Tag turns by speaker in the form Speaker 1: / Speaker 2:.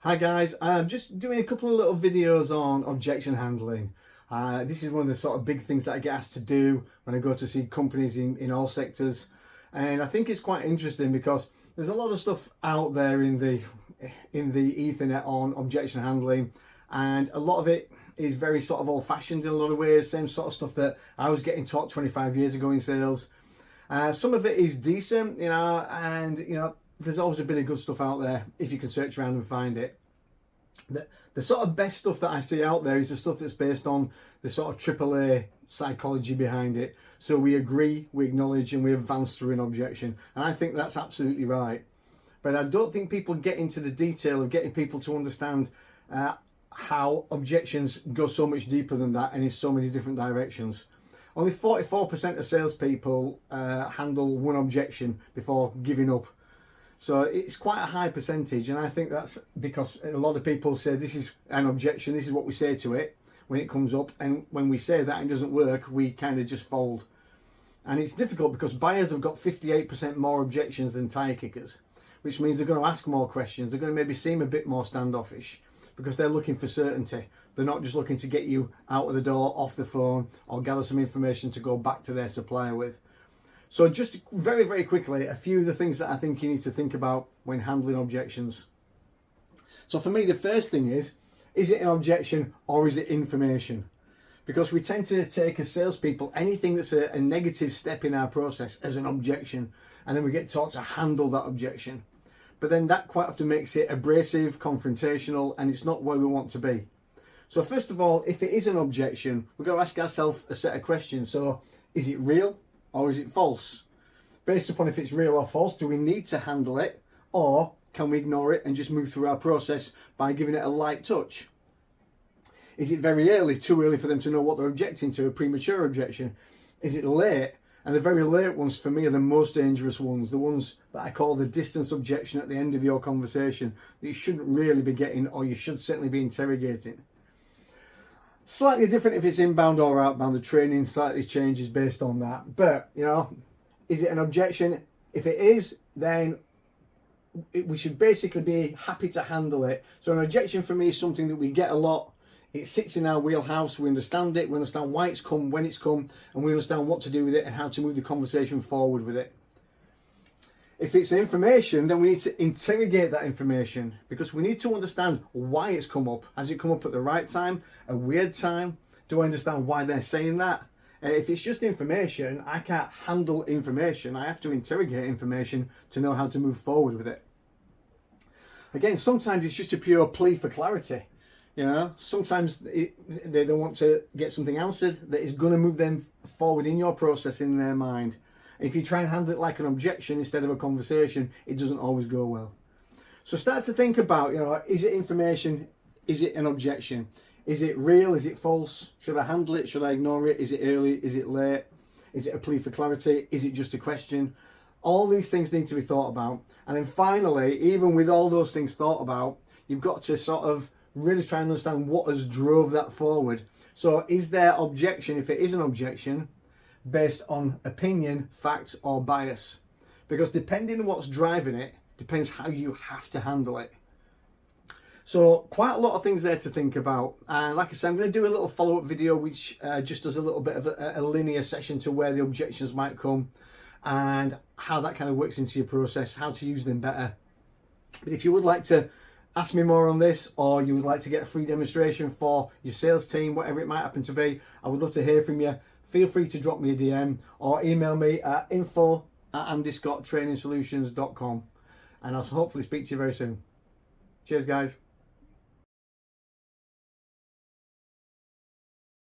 Speaker 1: Hi guys, I'm just doing a couple of little videos on objection handling. This is one of the sort of big things that I get asked to do when I go to see companies in all sectors. And I think it's quite interesting because there's a lot of stuff out there in the Ethernet on objection handling, and a lot of it is very sort of old-fashioned in a lot of ways, same sort of stuff that I was getting taught 25 years ago in sales. Some of it is decent, and there's always a bit of good stuff out there if you can search around and find it. The sort of best stuff that I see out there is the stuff that's based on the sort of AAA psychology behind it. So we agree, we acknowledge, and we advance through an objection. And I think that's absolutely right. But I don't think people get into the detail of getting people to understand how objections go so much deeper than that and in so many different directions. Only 44% of salespeople handle one objection before giving up. So it's quite a high percentage, and I think that's because a lot of people say this is an objection, this is what we say to it when it comes up, and when we say that and it doesn't work, we kind of just fold. And it's difficult because buyers have got 58% more objections than tire kickers, which means they're going to ask more questions, they're going to maybe seem a bit more standoffish because they're looking for certainty. They're not just looking to get you out of the door, off the phone, or gather some information to go back to their supplier with. So just very, very quickly, a few of the things that I think you need to think about when handling objections. So for me, the first thing is it an objection or is it information? Because we tend to take as salespeople anything that's a negative step in our process as an objection, and then we get taught to handle that objection. But then that quite often makes it abrasive, confrontational, and it's not where we want to be. So first of all, if it is an objection, we've got to ask ourselves a set of questions. So is it real? Or is it false? Based upon if it's real or false, do we need to handle it, or can we ignore it and just move through our process by giving it a light touch? Is it very early, too early for them to know what they're objecting to, a premature objection? Is it late? And the very late ones for me are the most dangerous ones, the ones that I call the distance objection at the end of your conversation that you shouldn't really be getting, or you should certainly be interrogating. Slightly different if it's inbound or outbound. The training slightly changes based on that. But, is it an objection? If it is, then we should basically be happy to handle it. So an objection for me is something that we get a lot. It sits in our wheelhouse. We understand it. We understand why it's come, when it's come, and we understand what to do with it and how to move the conversation forward with it. If it's information, then we need to interrogate that information because we need to understand why it's come up. Has it come up at the right time, a weird time? Do I understand why they're saying that? If it's just information, I can't handle information. I have to interrogate information to know how to move forward with it. Again, sometimes it's just a pure plea for clarity. Sometimes they want to get something answered that is going to move them forward in your process in their mind. If you try and handle it like an objection instead of a conversation, it doesn't always go well. So start to think about, is it information? Is it an objection? Is it real? Is it false? Should I handle it? Should I ignore it? Is it early? Is it late? Is it a plea for clarity? Is it just a question? All these things need to be thought about. And then finally, even with all those things thought about, you've got to sort of really try and understand what has drove that forward. So is there objection, if it is an objection, based on opinion, fact, or bias? Because depending on what's driving it, depends how you have to handle it. So quite a lot of things there to think about. And like I said, I'm going to do a little follow-up video which just does a little bit of a linear session to where the objections might come and how that kind of works into your process, how to use them better. But if you would like to ask me more on this, or you would like to get a free demonstration for your sales team, whatever it might happen to be, I would love to hear from you. Feel free to drop me a DM or email me at info@andyscotttrainingsolutions.com, and I'll hopefully speak to you very soon. Cheers, guys.